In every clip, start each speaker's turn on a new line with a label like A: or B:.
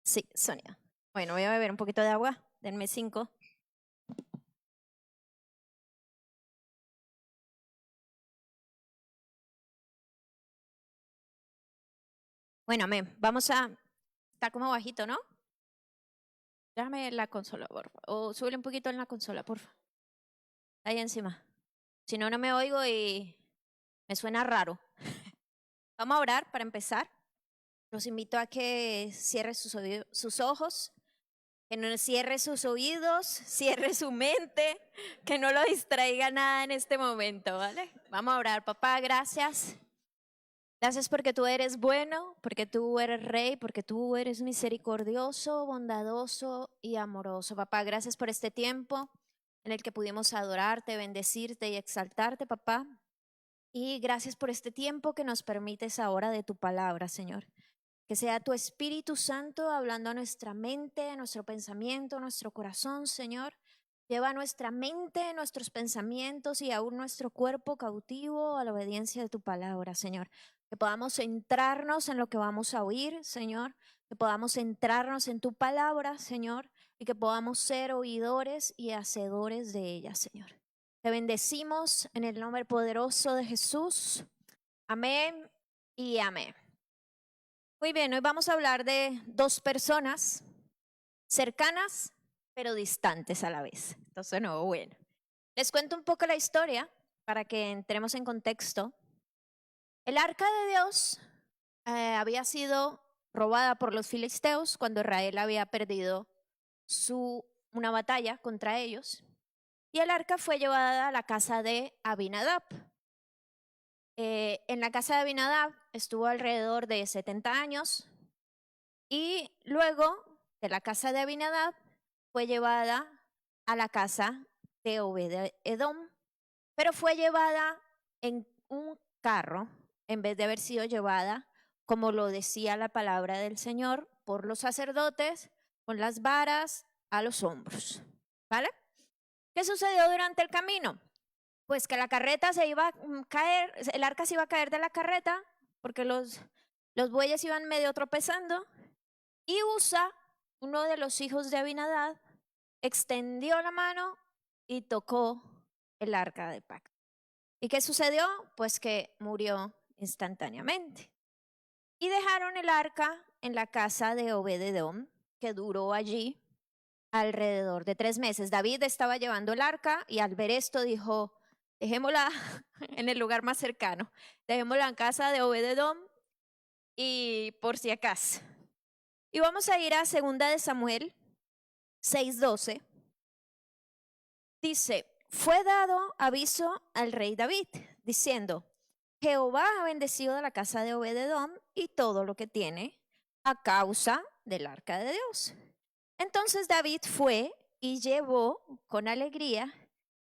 A: Sí, Sonia. Bueno, voy a beber un poquito de agua. Denme 5. Bueno, amén. Vamos a... Está como bajito, ¿no? Déjame la consola, por favor. O súbele un poquito en la consola, por favor. Ahí encima. Si no, no me oigo y me suena raro. Vamos a orar para empezar. Los invito a que cierre sus ojos, que no cierre sus oídos, cierre su mente, que no lo distraiga nada en este momento, ¿vale? Vamos a orar. Papá, gracias. Gracias porque tú eres bueno, porque tú eres rey, porque tú eres misericordioso, bondadoso y amoroso. Papá, gracias por este tiempo en el que pudimos adorarte, bendecirte y exaltarte, papá. Y gracias por este tiempo que nos permites ahora de tu palabra, Señor. Que sea tu Espíritu Santo hablando a nuestra mente, a nuestro pensamiento, a nuestro corazón, Señor. Lleva nuestra mente, nuestros pensamientos y aún nuestro cuerpo cautivo a la obediencia de tu palabra, Señor. Que podamos centrarnos en lo que vamos a oír, Señor. que podamos centrarnos en tu palabra, Señor, y que podamos ser oidores y hacedores de ella, Señor. Te bendecimos en el nombre poderoso de Jesús. Amén y amén. Muy bien, hoy vamos a hablar de dos personas cercanas, pero distantes a la vez. Entonces, no, bueno. Les cuento un poco la historia para que entremos en contexto. El arca de Dios había sido robada por los filisteos cuando Israel había perdido una batalla contra ellos. Y el arca fue llevada a la casa de Abinadab. En la casa de Abinadab estuvo alrededor de 70 años y luego de la casa de Abinadab fue llevada a la casa de Obed-edom, pero fue llevada en un carro en vez de haber sido llevada, como lo decía la palabra del Señor, por los sacerdotes con las varas a los hombros. ¿Vale? ¿Qué sucedió durante el camino? Pues que la carreta se iba a caer, el arca se iba a caer de la carreta porque los bueyes iban medio tropezando y Usa, uno de los hijos de Abinadab, extendió la mano y tocó el arca de pacto. ¿Y qué sucedió? Pues que murió instantáneamente. Y dejaron el arca en la casa de Obed-edom, que duró allí alrededor de 3 meses. David estaba llevando el arca y al ver esto dijo, dejémosla en el lugar más cercano, dejémosla en casa de Obed-edom y por si acaso. Y vamos a ir a 2 de Samuel 6:12. Dice, fue dado aviso al rey David, diciendo, Jehová ha bendecido a la casa de Obed-edom y todo lo que tiene a causa del arca de Dios. Entonces David fue y llevó con alegría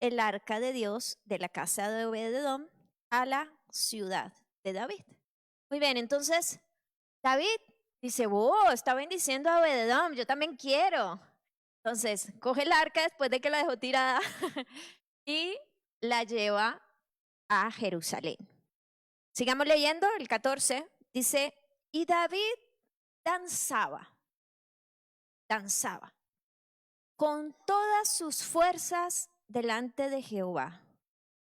A: el arca de Dios de la casa de Obed-edom a la ciudad de David. Muy bien, entonces David dice, está bendiciendo a Obed-edom, yo también quiero. Entonces coge el arca después de que la dejó tirada y la lleva a Jerusalén. Sigamos leyendo, el 14 dice, y David danzaba con todas sus fuerzas delante de Jehová.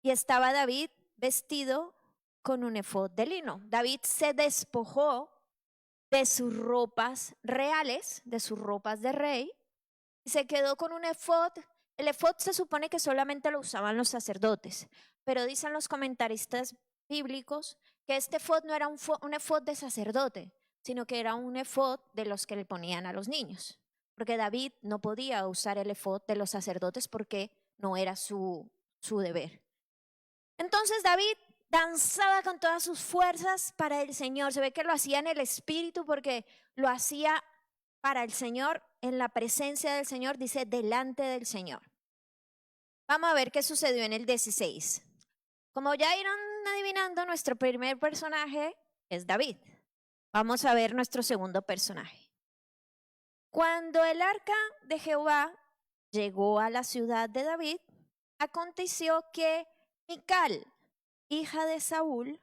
A: Y estaba David vestido con un efod de lino. David se despojó de sus ropas reales, de sus ropas de rey, y se quedó con un efod. El efod se supone que solamente lo usaban los sacerdotes, pero dicen los comentaristas bíblicos que este efod no era un efod de sacerdote, sino que era un efod de los que le ponían a los niños. Porque David no podía usar el efod de los sacerdotes porque no era su deber. Entonces David danzaba con todas sus fuerzas para el Señor. Se ve que lo hacía en el espíritu porque lo hacía para el Señor, en la presencia del Señor, dice delante del Señor. Vamos a ver qué sucedió en el 16. Como ya irán adivinando, nuestro primer personaje es David. Vamos a ver nuestro segundo personaje. Cuando el arca de Jehová llegó a la ciudad de David, aconteció que Mical, hija de Saúl,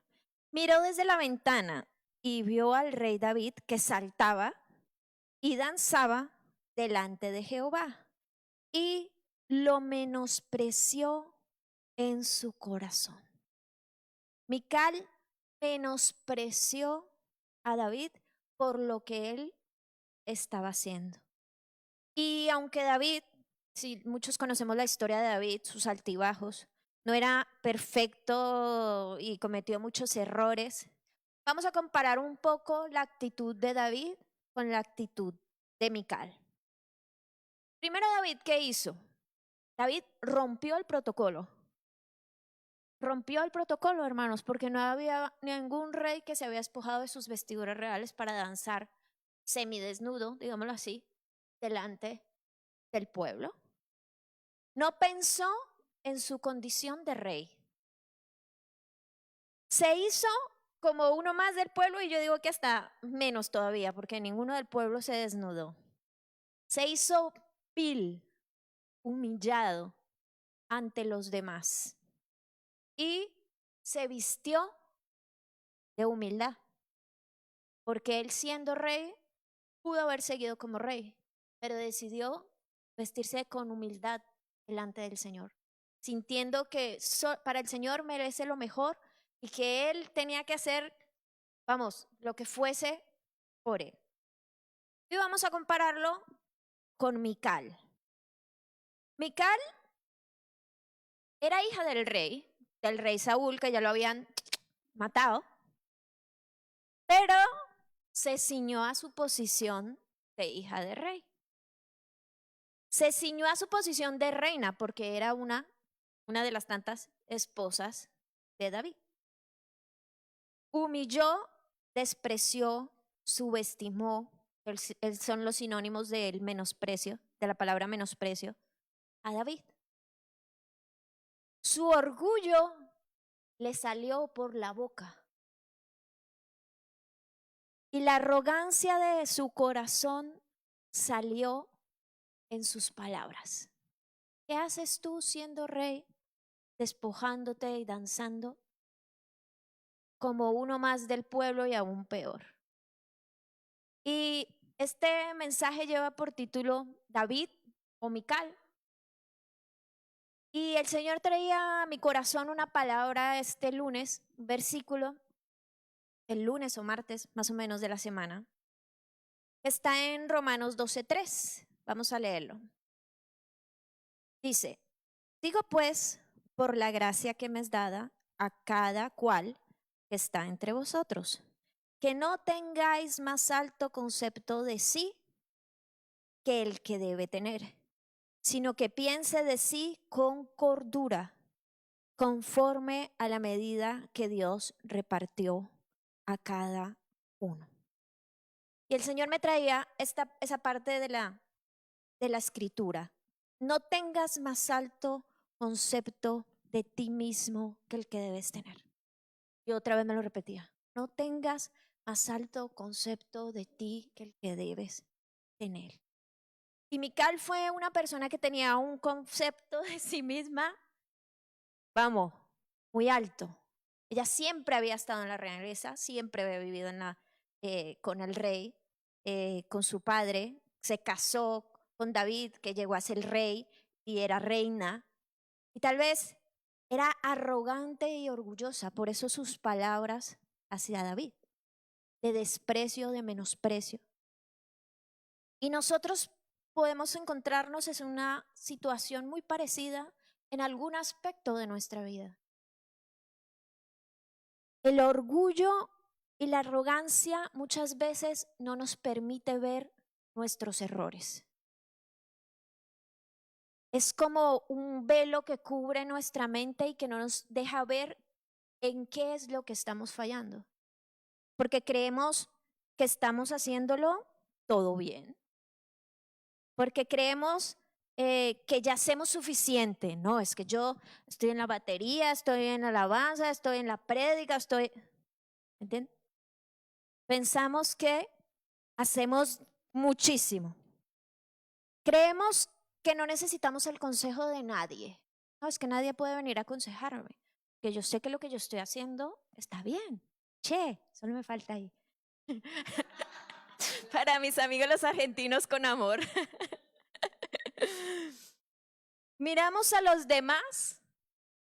A: miró desde la ventana y vio al rey David que saltaba y danzaba delante de Jehová y lo menospreció en su corazón. Mical menospreció a David por lo que él estaba haciendo. Y aunque David, si muchos conocemos la historia de David, sus altibajos, no era perfecto y cometió muchos errores, vamos a comparar un poco la actitud de David con la actitud de Mical. Primero David, ¿qué hizo? David rompió el protocolo. Rompió el protocolo, hermanos, porque no había ningún rey que se había despojado de sus vestiduras reales para danzar semidesnudo, digámoslo así, delante del pueblo. No pensó en su condición de rey. Se hizo como uno más del pueblo y yo digo que hasta menos todavía, porque ninguno del pueblo se desnudó. Se hizo vil, humillado ante los demás y se vistió de humildad, porque él siendo rey pudo haber seguido como rey, pero decidió vestirse con humildad delante del Señor, sintiendo que para el Señor merece lo mejor y que él tenía que hacer, vamos, lo que fuese por él. Y vamos a compararlo con Mical. Mical era hija del rey Saúl, que ya lo habían matado, pero se ciñó a su posición de hija de rey. Se ciñó a su posición de reina porque era una de las tantas esposas de David. Humilló, despreció, subestimó, son los sinónimos del menosprecio, de la palabra menosprecio, a David. Su orgullo le salió por la boca. Y la arrogancia de su corazón salió en sus palabras. ¿Qué haces tú siendo rey, despojándote y danzando como uno más del pueblo y aún peor? Y este mensaje lleva por título David o Mical. Y el Señor traía a mi corazón una palabra este lunes, un versículo, el lunes o martes más o menos de la semana. Está en Romanos 12:3. Vamos a leerlo. Dice, digo pues, por la gracia que me es dada a cada cual que está entre vosotros, que no tengáis más alto concepto de sí que el que debe tener, sino que piense de sí con cordura, conforme a la medida que Dios repartió a cada uno. Y el Señor me traía esa parte de la escritura. No tengas más alto concepto de ti mismo que el que debes tener. Y otra vez me lo repetía. No tengas más alto concepto de ti que el que debes tener. Y Mical fue una persona que tenía un concepto de sí misma, vamos, muy alto. Ella siempre había estado en la realeza, siempre había vivido con el rey, con su padre. Se casó con David, que llegó a ser rey y era reina. Y tal vez era arrogante y orgullosa, por eso sus palabras hacia David, de desprecio, de menosprecio. Y nosotros podemos encontrarnos en una situación muy parecida en algún aspecto de nuestra vida. El orgullo y la arrogancia muchas veces no nos permite ver nuestros errores. Es como un velo que cubre nuestra mente y que no nos deja ver en qué es lo que estamos fallando. Porque creemos que estamos haciéndolo todo bien. Porque creemos que ya hacemos suficiente. No, es que yo estoy en la batería, estoy en alabanza, estoy en la prédica, ¿entiendes? Pensamos que hacemos muchísimo. Creemos que no necesitamos el consejo de nadie. No, es que nadie puede venir a aconsejarme. Que yo sé que lo que yo estoy haciendo está bien. Che, solo me falta ahí. Para mis amigos los argentinos con amor. Miramos a los demás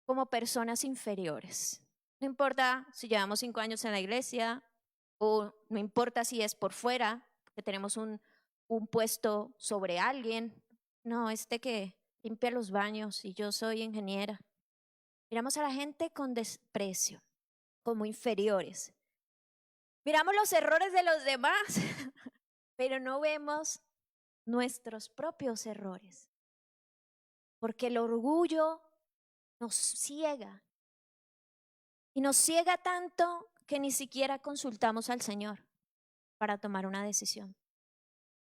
A: como personas inferiores. No importa si llevamos 5 años en la iglesia o no importa si es por fuera, que tenemos un puesto sobre alguien. No, que limpia los baños y yo soy ingeniera. Miramos a la gente con desprecio, como inferiores. Miramos los errores de los demás, pero no vemos nuestros propios errores. Porque el orgullo nos ciega. Y nos ciega tanto que ni siquiera consultamos al Señor para tomar una decisión.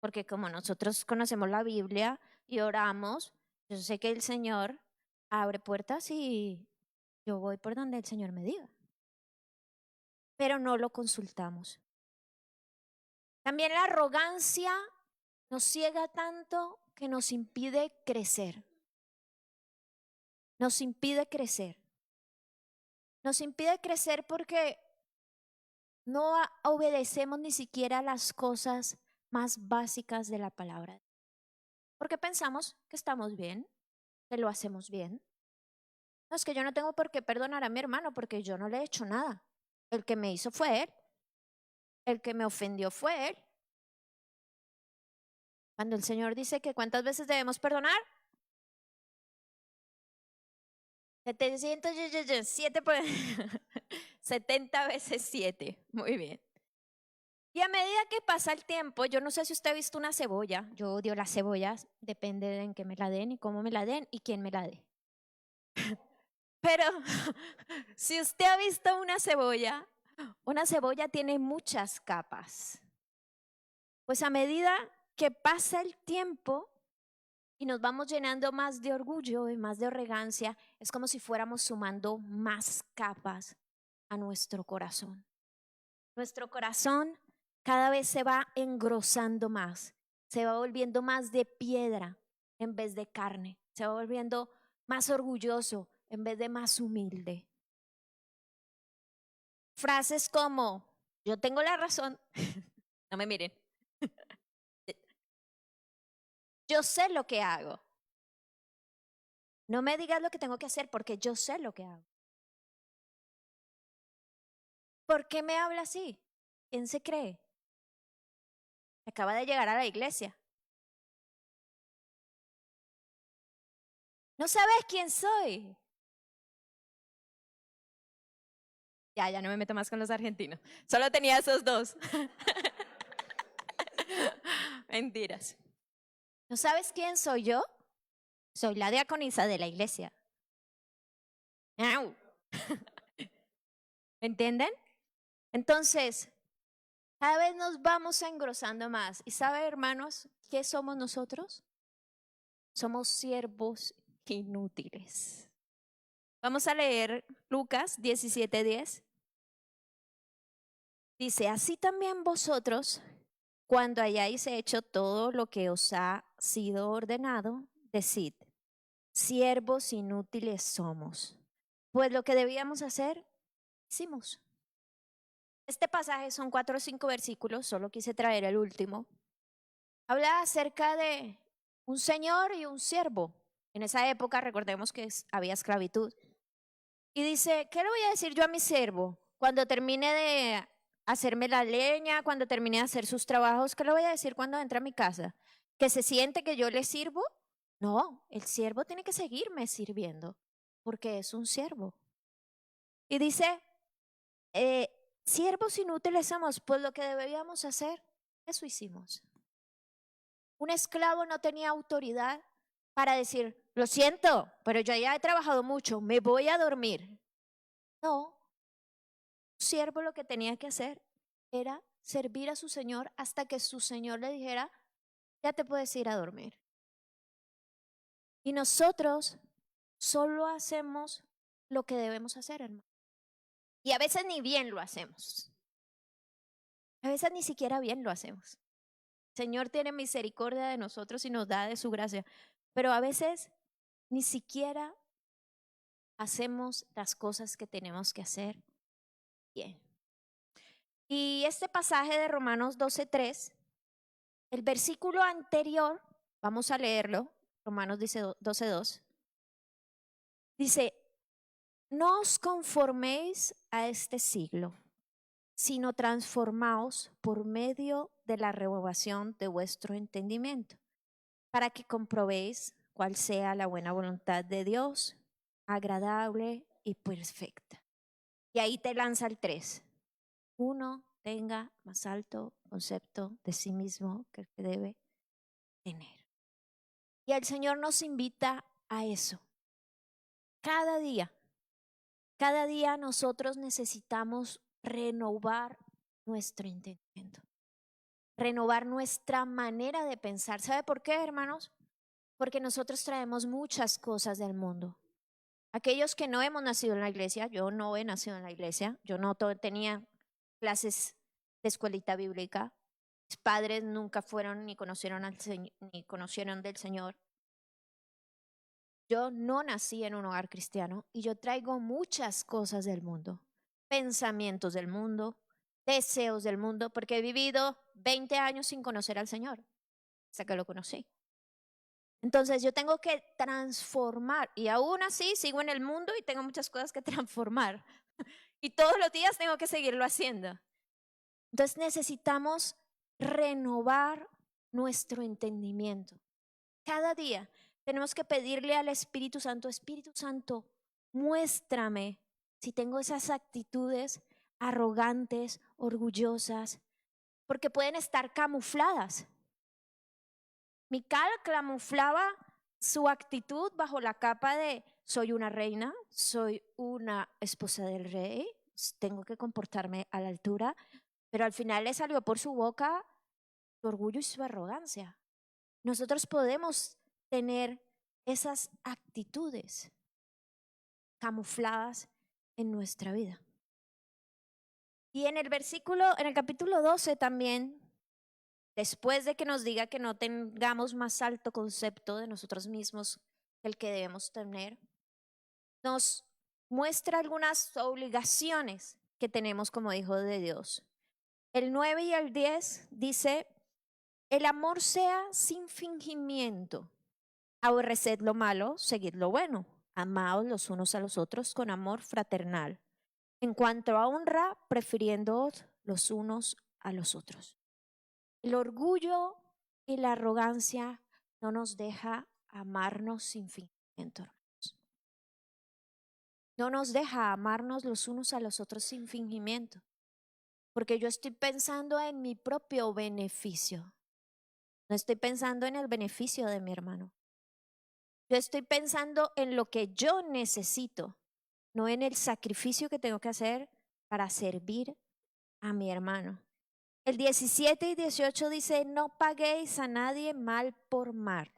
A: Porque como nosotros conocemos la Biblia y oramos, yo sé que el Señor abre puertas y yo voy por donde el Señor me diga. Pero no lo consultamos. También la arrogancia nos ciega tanto que nos impide crecer. Nos impide crecer. Nos impide crecer porque no obedecemos ni siquiera las cosas más básicas de la palabra. Porque pensamos que estamos bien, que lo hacemos bien. No, es que yo no tengo por qué perdonar a mi hermano porque yo no le he hecho nada. El que me hizo fue él. El que me ofendió fue él. Cuando el Señor dice que cuántas veces debemos perdonar, 707 70 veces 7. Muy bien. Y a medida que pasa el tiempo, yo no sé si usted ha visto una cebolla. Yo odio las cebollas, depende de en qué me la den y cómo me la den y quién me la dé. Pero si usted ha visto una cebolla tiene muchas capas. Pues a medida que pasa el tiempo y nos vamos llenando más de orgullo y más de arrogancia, es como si fuéramos sumando más capas a nuestro corazón. Nuestro corazón cada vez se va engrosando más, se va volviendo más de piedra en vez de carne, se va volviendo más orgulloso en vez de más humilde. Frases como, yo tengo la razón, no me miren, yo sé lo que hago. No me digas lo que tengo que hacer porque yo sé lo que hago. ¿Por qué me habla así? ¿Quién se cree? Acaba de llegar a la iglesia. ¿No sabes quién soy? Ya no me meto más con los argentinos. Solo tenía esos dos. Mentiras. ¿No sabes quién soy yo? Soy la diaconisa de la iglesia. ¿Entienden? Entonces, cada vez nos vamos engrosando más. ¿Y sabe, hermanos, qué somos nosotros? Somos siervos inútiles. Vamos a leer Lucas 17:10. Dice, así también vosotros, cuando hayáis hecho todo lo que os ha sido ordenado, decid, siervos inútiles somos. Pues lo que debíamos hacer, hicimos. Este pasaje son 4 o 5 versículos, solo quise traer el último. Habla acerca de un señor y un siervo. En esa época, recordemos que había esclavitud. Y dice, ¿qué le voy a decir yo a mi siervo? Cuando termine de hacerme la leña, cuando termine de hacer sus trabajos, ¿qué le voy a decir cuando entre a mi casa? ¿Que se siente que yo le sirvo? No, el siervo tiene que seguirme sirviendo, porque es un siervo. Y dice, siervos inútiles somos, pues lo que debíamos hacer, eso hicimos. Un esclavo no tenía autoridad para decir, lo siento, pero yo ya he trabajado mucho, me voy a dormir. No, un siervo lo que tenía que hacer era servir a su señor hasta que su señor le dijera, ya te puedes ir a dormir. Y nosotros solo hacemos lo que debemos hacer, hermano. Y a veces ni bien lo hacemos. A veces ni siquiera bien lo hacemos. El Señor tiene misericordia de nosotros y nos da de su gracia. Pero a veces ni siquiera hacemos las cosas que tenemos que hacer bien. Y este pasaje de Romanos 12:3, el versículo anterior, vamos a leerlo, Romanos 12:2, dice, no os conforméis a este siglo, sino transformaos por medio de la renovación de vuestro entendimiento, para que comprobéis cuál sea la buena voluntad de Dios, agradable y perfecta. Y ahí te lanza el 3. Uno tenga más alto concepto de sí mismo que el que debe tener. Y el Señor nos invita a eso. Cada día nosotros necesitamos renovar nuestro entendimiento, renovar nuestra manera de pensar. ¿Sabe por qué, hermanos? Porque nosotros traemos muchas cosas del mundo. Aquellos que no hemos nacido en la iglesia, yo no he nacido en la iglesia, yo no tenía clases de escuelita bíblica, mis padres nunca fueron ni conocieron del Señor. Yo no nací en un hogar cristiano y yo traigo muchas cosas del mundo, pensamientos del mundo, deseos del mundo, porque he vivido 20 años sin conocer al Señor, hasta que lo conocí. Entonces yo tengo que transformar y aún así sigo en el mundo y tengo muchas cosas que transformar. Y todos los días tengo que seguirlo haciendo. Entonces necesitamos renovar nuestro entendimiento. Cada día tenemos que pedirle al Espíritu Santo, muéstrame si tengo esas actitudes arrogantes, orgullosas, porque pueden estar camufladas. Mical camuflaba su actitud bajo la capa de soy una reina, soy una esposa del rey, tengo que comportarme a la altura, pero al final le salió por su boca su orgullo y su arrogancia. Nosotros podemos tener esas actitudes camufladas en nuestra vida. Y en el capítulo 12 también, después de que nos diga que no tengamos más alto concepto de nosotros mismos que el que debemos tener, nos muestra algunas obligaciones que tenemos como hijos de Dios. El 9 y el 10 dice, el amor sea sin fingimiento, aborreced lo malo, seguid lo bueno, amaos los unos a los otros con amor fraternal. En cuanto a honra, prefiriéndoos los unos a los otros. El orgullo y la arrogancia no nos deja amarnos sin fingimiento, hermanos. No nos deja amarnos los unos a los otros sin fingimiento, porque yo estoy pensando en mi propio beneficio. No estoy pensando en el beneficio de mi hermano. Yo estoy pensando en lo que yo necesito, no en el sacrificio que tengo que hacer para servir a mi hermano. El 17 y 18 dice, no paguéis a nadie mal por mal.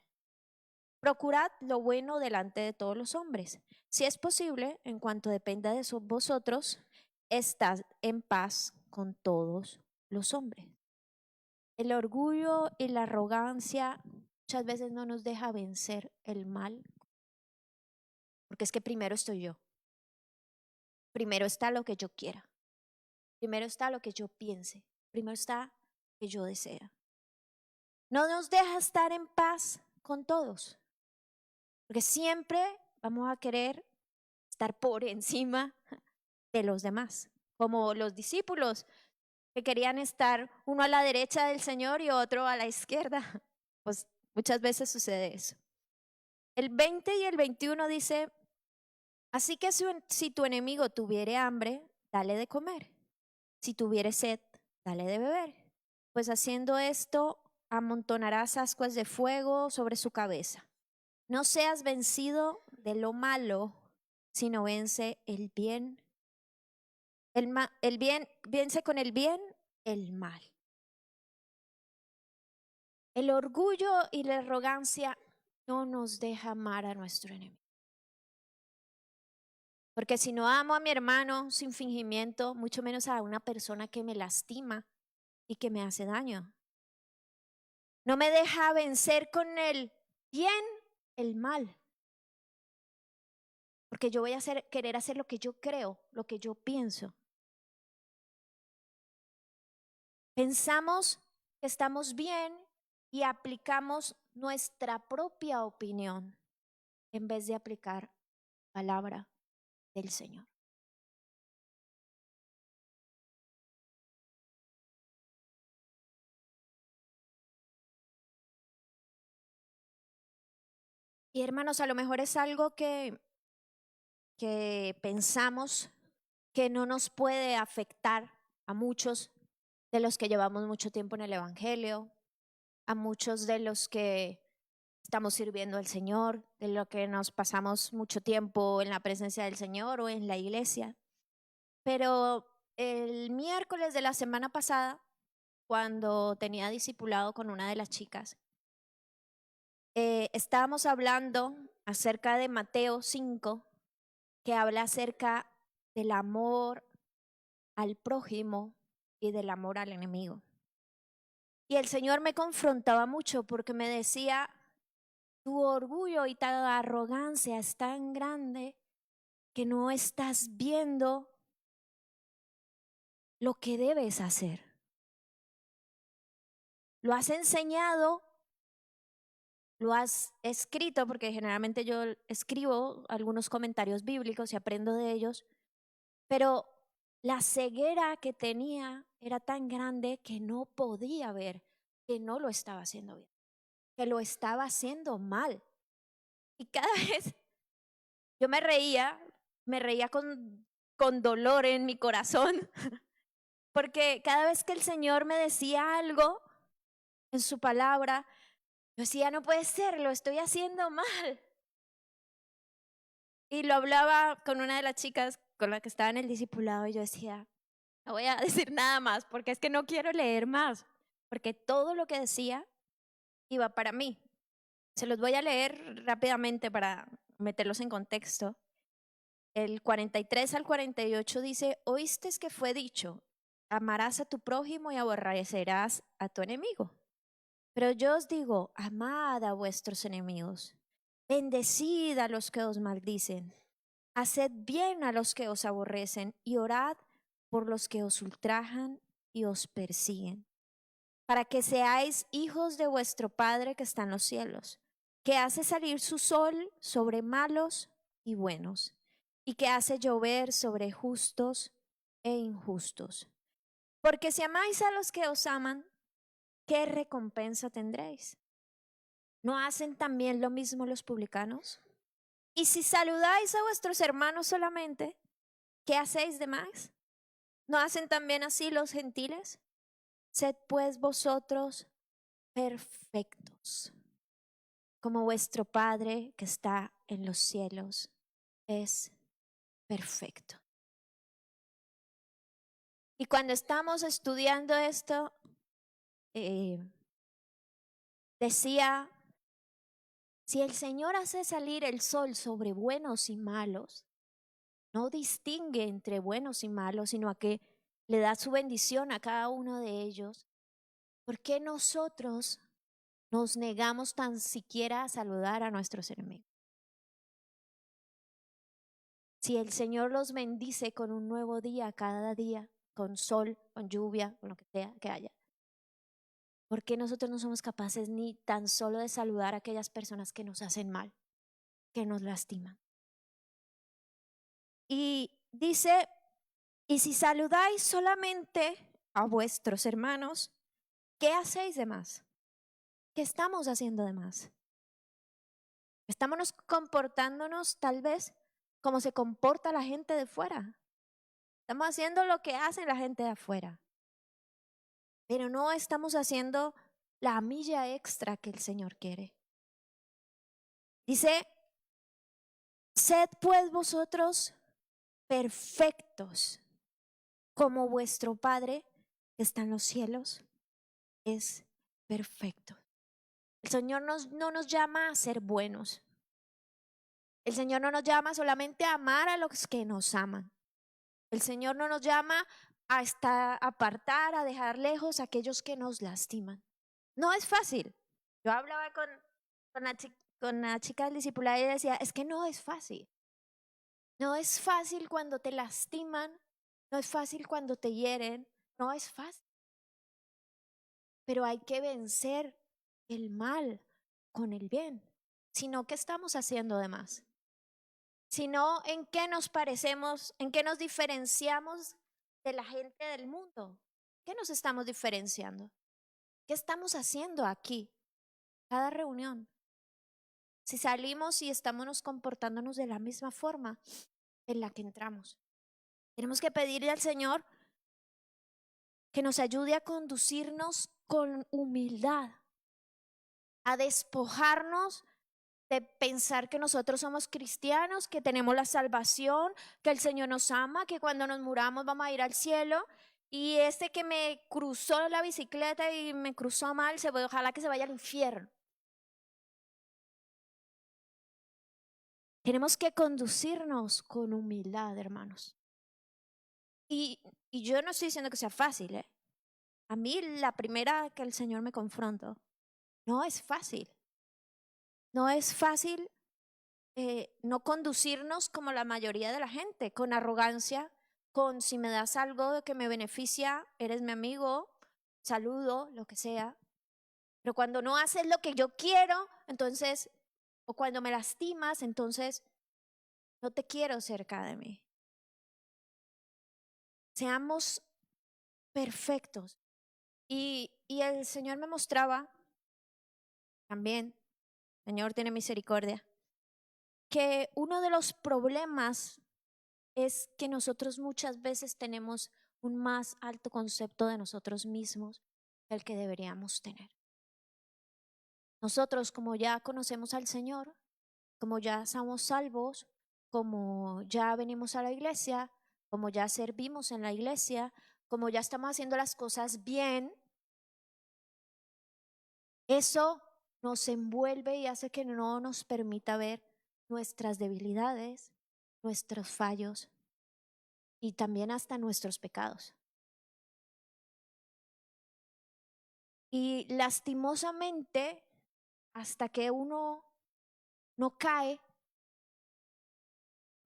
A: Procurad lo bueno delante de todos los hombres. Si es posible, en cuanto dependa de vosotros, estad en paz con todos los hombres. El orgullo y la arrogancia muchas veces no nos deja vencer el mal, porque es que primero estoy yo. Primero está lo que yo quiera. Primero está lo que yo piense. Primero está lo que yo desea. No nos deja estar en paz con todos, porque siempre vamos a querer estar por encima de los demás, como los discípulos que querían estar uno a la derecha del Señor y otro a la izquierda. Pues muchas veces sucede eso. El 20 y el 21 dice, así que si tu enemigo tuviere hambre, dale de comer. Si tuviere sed, dale de beber. Pues haciendo esto, amontonarás ascuas de fuego sobre su cabeza. No seas vencido de lo malo, sino vence el bien. Vence con el bien el mal. El orgullo y la arrogancia no nos deja amar a nuestro enemigo. Porque si no amo a mi hermano sin fingimiento, mucho menos a una persona que me lastima y que me hace daño. No me deja vencer con el bien el mal. Porque yo voy a querer hacer lo que yo creo, lo que yo pienso. Pensamos que estamos bien y aplicamos nuestra propia opinión en vez de aplicar la palabra del Señor. Y hermanos, a lo mejor es algo que pensamos que no nos puede afectar a muchos de los que llevamos mucho tiempo en el Evangelio, a muchos de los que estamos sirviendo al Señor, de lo que nos pasamos mucho tiempo en la presencia del Señor o en la iglesia. Pero el miércoles de la semana pasada, cuando tenía discipulado con una de las chicas, estábamos hablando acerca de Mateo 5, que habla acerca del amor al prójimo y del amor al enemigo. Y el Señor me confrontaba mucho porque me decía, tu orgullo y tu arrogancia es tan grande que no estás viendo lo que debes hacer. Lo has enseñado, lo has escrito, porque generalmente yo escribo algunos comentarios bíblicos y aprendo de ellos, pero la ceguera que tenía era tan grande que no podía ver que no lo estaba haciendo bien, que lo estaba haciendo mal. Y cada vez yo me reía con dolor en mi corazón, porque cada vez que el Señor me decía algo en su palabra, yo decía, no puede ser, lo estoy haciendo mal. Y lo hablaba con una de las chicas con la que estaba en el discipulado y yo decía, no voy a decir nada más porque es que no quiero leer más, porque todo lo que decía iba para mí. Se los voy a leer rápidamente para meterlos en contexto. El 43 al 48 dice, oíste que fue dicho, amarás a tu prójimo y aborrecerás a tu enemigo. Pero yo os digo, amad a vuestros enemigos, bendecid a los que os maldicen, haced bien a los que os aborrecen y orad por los que os ultrajan y os persiguen, para que seáis hijos de vuestro Padre que está en los cielos, que hace salir su sol sobre malos y buenos, y que hace llover sobre justos e injustos. Porque si amáis a los que os aman, ¿qué recompensa tendréis? ¿No hacen también lo mismo los publicanos? Y si saludáis a vuestros hermanos solamente, ¿qué hacéis de más? ¿No hacen también así los gentiles? Sed pues vosotros perfectos, como vuestro Padre que está en los cielos es perfecto. Y cuando estamos estudiando esto, decía, si el Señor hace salir el sol sobre buenos y malos, no distingue entre buenos y malos, sino a que le da su bendición a cada uno de ellos, ¿por qué nosotros nos negamos tan siquiera a saludar a nuestros enemigos? Si el Señor los bendice con un nuevo día cada día, con sol, con lluvia, con lo que sea que haya, ¿por qué nosotros no somos capaces ni tan solo de saludar a aquellas personas que nos hacen mal, que nos lastiman? Y dice, y si saludáis solamente a vuestros hermanos, ¿qué hacéis de más? ¿Qué estamos haciendo de más? ¿Estamos comportándonos tal vez como se comporta la gente de fuera? Estamos haciendo lo que hace la gente de afuera, pero no estamos haciendo la milla extra que el Señor quiere. Dice, sed pues vosotros perfectos, como vuestro Padre que está en los cielos es perfecto. El Señor no nos llama a ser buenos. El Señor no nos llama solamente a amar a los que nos aman. El Señor no nos llama a apartar, a dejar lejos a aquellos que nos lastiman. No es fácil. Yo hablaba con la chica del discipulado y decía, es que no es fácil. No es fácil cuando te lastiman, no es fácil cuando te hieren, no es fácil. Pero hay que vencer el mal con el bien. Sino, ¿qué estamos haciendo de más? Sino, ¿en qué nos parecemos, en qué nos diferenciamos de la gente del mundo? ¿Qué nos estamos diferenciando? ¿Qué estamos haciendo aquí? Cada reunión. Si salimos y estamos comportándonos de la misma forma en la que entramos. Tenemos que pedirle al Señor que nos ayude a conducirnos con humildad, a despojarnos de pensar que nosotros somos cristianos, que tenemos la salvación, que el Señor nos ama, que cuando nos muramos vamos a ir al cielo. Y este que me cruzó la bicicleta y me cruzó mal, ojalá que se vaya al infierno. Tenemos que conducirnos con humildad, hermanos. Y yo no estoy diciendo que sea fácil, ¿eh? A mí la primera que el Señor me confrontó, no es fácil. No es fácil no conducirnos como la mayoría de la gente, con arrogancia, con si me das algo que me beneficia, eres mi amigo, saludo, lo que sea. Pero cuando no haces lo que yo quiero, entonces, o cuando me lastimas, entonces no te quiero cerca de mí. Seamos perfectos. Y el Señor me mostraba también, Señor tiene misericordia, que uno de los problemas es que nosotros muchas veces tenemos un más alto concepto de nosotros mismos que el que deberíamos tener. Nosotros, como ya conocemos al Señor, como ya somos salvos, como ya venimos a la iglesia, como ya servimos en la iglesia, como ya estamos haciendo las cosas bien, eso nos envuelve y hace que no nos permita ver nuestras debilidades, nuestros fallos y también hasta nuestros pecados. Y lastimosamente, hasta que uno no cae,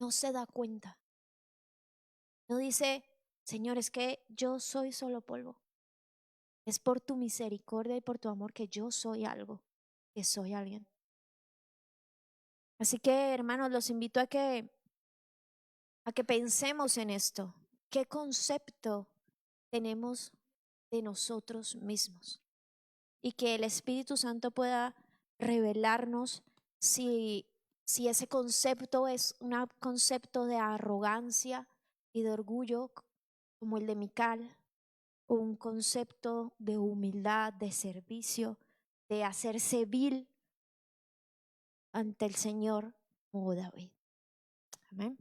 A: no se da cuenta. No dice, Señor, es que yo soy solo polvo. Es por tu misericordia y por tu amor que yo soy algo, que soy alguien. Así que, hermanos, los invito a que pensemos en esto. ¿Qué concepto tenemos de nosotros mismos? Y que el Espíritu Santo pueda revelarnos si ese concepto es un concepto de arrogancia y de orgullo, como el de Mical, o un concepto de humildad, de servicio, de hacerse vil ante el Señor, como David. Amén.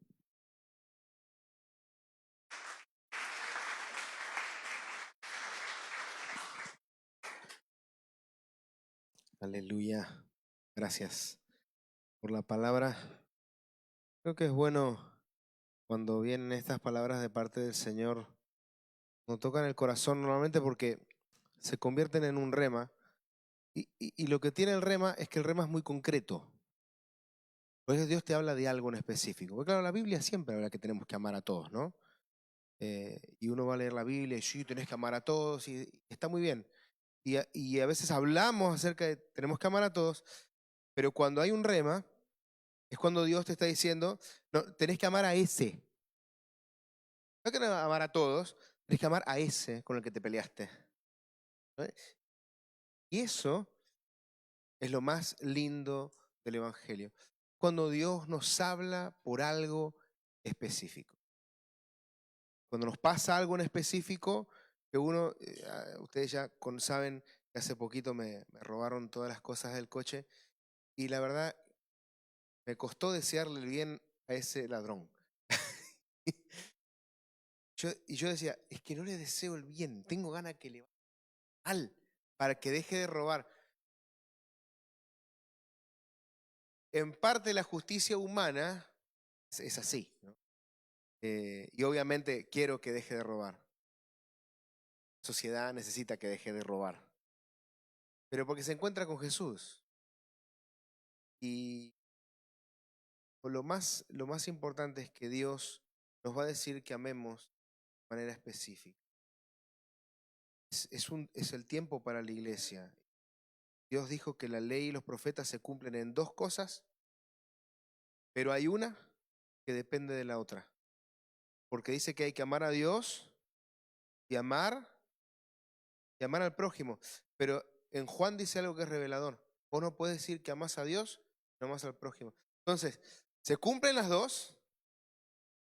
B: Aleluya. Gracias por la palabra. Creo que es bueno cuando vienen estas palabras de parte del Señor, nos tocan el corazón normalmente porque se convierten en un rema. Y lo que tiene el rema es que el rema es muy concreto. Por eso Dios te habla de algo en específico. Porque claro, la Biblia siempre habla que tenemos que amar a todos, ¿no? Y uno va a leer la Biblia y sí, tenés que amar a todos y está muy bien. Y a veces hablamos acerca de tenemos que amar a todos, pero cuando hay un rema, es cuando Dios te está diciendo, no, tenés que amar a ese. No hay que amar a todos, tenés que amar a ese con el que te peleaste. ¿No? Y eso es lo más lindo del Evangelio. Cuando Dios nos habla por algo específico. Cuando nos pasa algo en específico, que uno, ustedes ya saben que hace poquito me robaron todas las cosas del coche y la verdad me costó desearle el bien a ese ladrón. Yo decía, es que no le deseo el bien, tengo ganas que le vaya mal para que deje de robar. En parte la justicia humana es así, ¿no? Y obviamente quiero que deje de robar. La sociedad necesita que deje de robar. Pero porque se encuentra con Jesús. Y lo más importante es que Dios nos va a decir que amemos de manera específica. Es el tiempo para la iglesia. Dios dijo que la ley y los profetas se cumplen en dos cosas, pero hay una que depende de la otra. Porque dice que hay que amar a Dios y amar al prójimo. Pero en Juan dice algo que es revelador. Vos no puedes decir que amás a Dios, no amás al prójimo. Entonces, se cumplen las dos,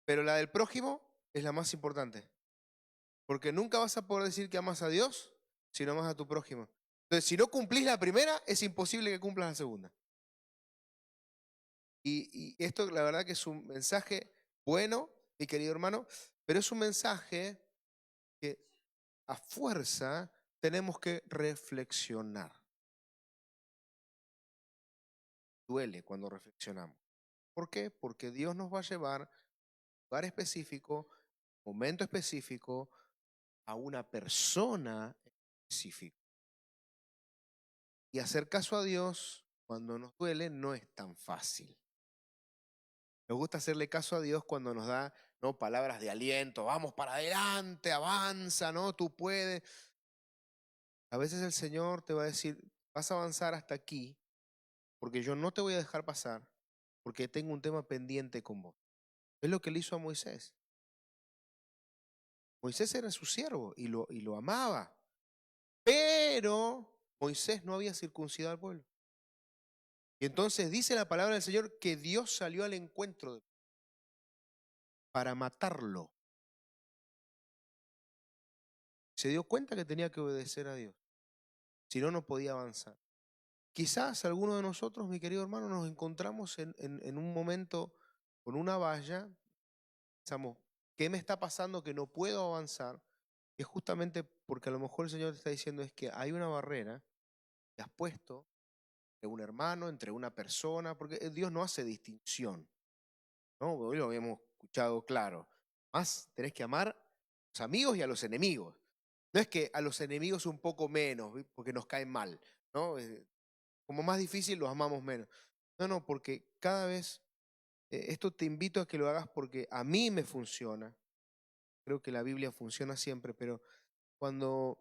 B: pero la del prójimo es la más importante. Porque nunca vas a poder decir que amas a Dios si no amas a tu prójimo. Entonces, si no cumplís la primera, es imposible que cumplas la segunda. Y esto, la verdad que es un mensaje bueno, mi querido hermano, pero es un mensaje que a fuerza tenemos que reflexionar. Duele cuando reflexionamos. ¿Por qué? Porque Dios nos va a llevar a un lugar específico, momento específico, a una persona específica. Y hacer caso a Dios cuando nos duele no es tan fácil. Nos gusta hacerle caso a Dios cuando nos da ¿no? Palabras de aliento, vamos para adelante, avanza, ¿no? Tú puedes. A veces el Señor te va a decir, vas a avanzar hasta aquí, porque yo no te voy a dejar pasar, porque tengo un tema pendiente con vos. Es lo que le hizo a Moisés. Moisés era su siervo y lo amaba, pero Moisés no había circuncidado al pueblo. Y entonces dice la palabra del Señor que Dios salió al encuentro para matarlo. Se dio cuenta que tenía que obedecer a Dios, si no, no podía avanzar. Quizás algunos de nosotros, mi querido hermano, nos encontramos en un momento con una valla, pensamos, ¿qué me está pasando que no puedo avanzar? Es justamente porque a lo mejor el Señor te está diciendo es que hay una barrera que has puesto entre un hermano, entre una persona, porque Dios no hace distinción, ¿no? Hoy lo habíamos escuchado claro. Más tenés que amar a los amigos y a los enemigos. No es que a los enemigos un poco menos, ¿sí? Porque nos caen mal, ¿no? Como más difícil los amamos menos. No, no, porque cada vez, esto te invito a que lo hagas porque a mí me funciona. Creo que la Biblia funciona siempre, pero cuando,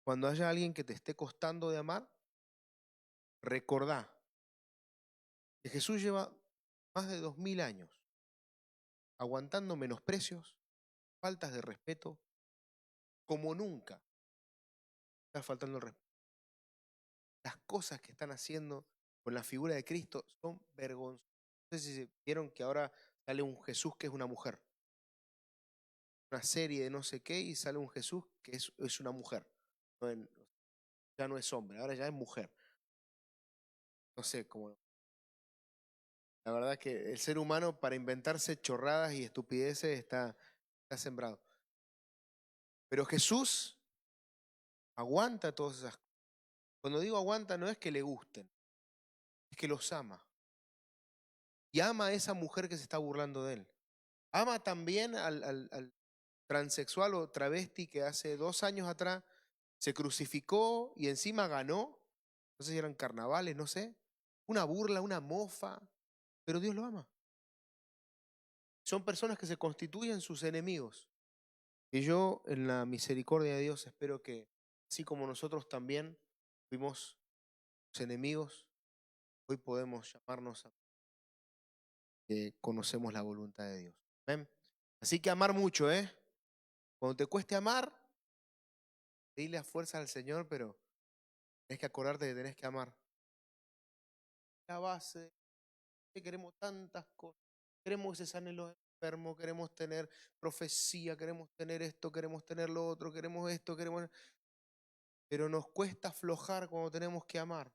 B: cuando haya alguien que te esté costando de amar, recordá que Jesús lleva más de 2000 años aguantando menosprecios, faltas de respeto, como nunca está faltando el respeto. Las cosas que están haciendo con la figura de Cristo son vergonzosas. No sé si vieron que ahora sale un Jesús que es una mujer. Una serie de no sé qué y sale un Jesús que es una mujer. No ya no es hombre, ahora ya es mujer. No sé cómo. La verdad que el ser humano para inventarse chorradas y estupideces está sembrado. Pero Jesús aguanta todas esas cosas. Cuando digo aguanta no es que le gusten, es que los ama. Y ama a esa mujer que se está burlando de él. Ama también al transexual o travesti que hace 2 años atrás se crucificó y encima ganó. No sé si eran carnavales, no sé. Una burla, una mofa. Pero Dios lo ama. Son personas que se constituyen sus enemigos. Y yo, en la misericordia de Dios, espero que, así como nosotros también fuimos sus enemigos, hoy podemos llamarnos a que conocemos la voluntad de Dios. ¿Ven? Así que amar mucho, ¿eh? Cuando te cueste amar, dile a fuerza al Señor, pero tenés que acordarte que tenés que amar. La base, que queremos tantas cosas. Queremos que se sanen los enfermos, queremos tener profecía, queremos tener esto, queremos tener lo otro, queremos esto, queremos. Pero nos cuesta aflojar cuando tenemos que amar.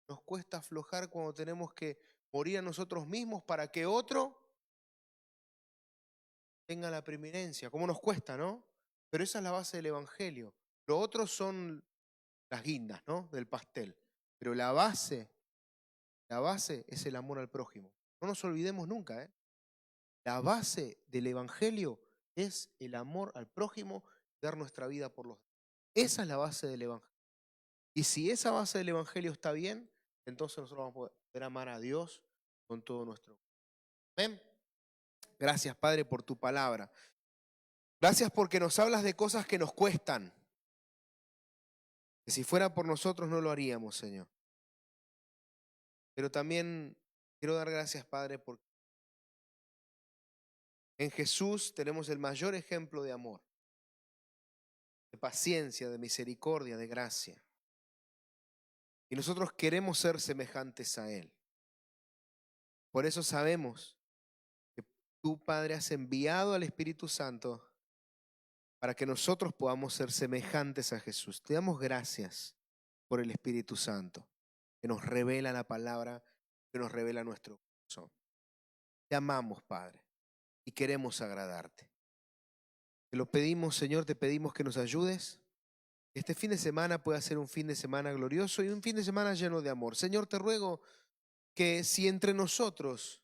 B: Nos cuesta aflojar cuando tenemos que morir a nosotros mismos para que otro tenga la preeminencia. ¿Cómo nos cuesta, no? Pero esa es la base del Evangelio. Lo otro son las guindas, ¿no? Del pastel. Pero la base es el amor al prójimo. No nos olvidemos nunca, ¿eh? La base del Evangelio es el amor al prójimo, dar nuestra vida por los demás. Esa es la base del Evangelio. Y si esa base del Evangelio está bien, entonces nosotros vamos a poder amar a Dios con todo nuestro corazón. ¿Ven? Gracias, Padre, por tu palabra. Gracias porque nos hablas de cosas que nos cuestan. Que si fuera por nosotros no lo haríamos, Señor. Pero también quiero dar gracias, Padre, porque en Jesús tenemos el mayor ejemplo de amor, de paciencia, de misericordia, de gracia. Y nosotros queremos ser semejantes a Él. Por eso sabemos que tú, Padre, has enviado al Espíritu Santo para que nosotros podamos ser semejantes a Jesús. Te damos gracias por el Espíritu Santo, que nos revela la palabra, que nos revela nuestro corazón. Te amamos, Padre, y queremos agradarte. Te lo pedimos, Señor, te pedimos que nos ayudes. Este fin de semana pueda ser un fin de semana glorioso y un fin de semana lleno de amor. Señor, te ruego que si entre nosotros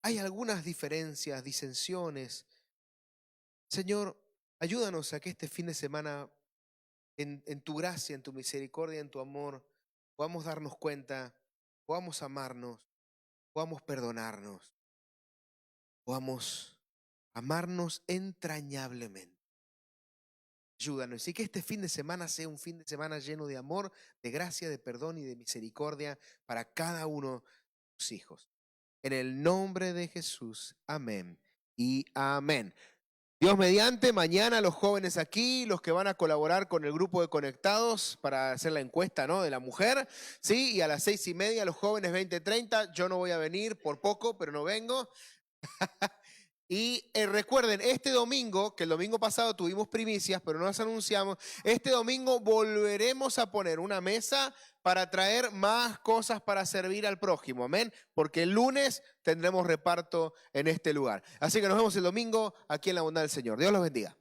B: hay algunas diferencias, disensiones, Señor, ayúdanos a que este fin de semana, en tu gracia, en tu misericordia, en tu amor, podamos darnos cuenta, podamos amarnos, podamos perdonarnos, podamos amarnos entrañablemente. Ayúdanos y que este fin de semana sea un fin de semana lleno de amor, de gracia, de perdón y de misericordia para cada uno de tus hijos. En el nombre de Jesús, amén y amén. Dios mediante, mañana los jóvenes aquí, los que van a colaborar con el grupo de conectados para hacer la encuesta, ¿no?, de la mujer, ¿sí? Y a las 6:30 los jóvenes 20:30, yo no voy a venir por poco, pero no vengo. Y recuerden, este domingo, que el domingo pasado tuvimos primicias, pero no las anunciamos, este domingo volveremos a poner una mesa para traer más cosas para servir al prójimo, amén, porque el lunes tendremos reparto en este lugar. Así que nos vemos el domingo aquí en la bondad del Señor. Dios los bendiga.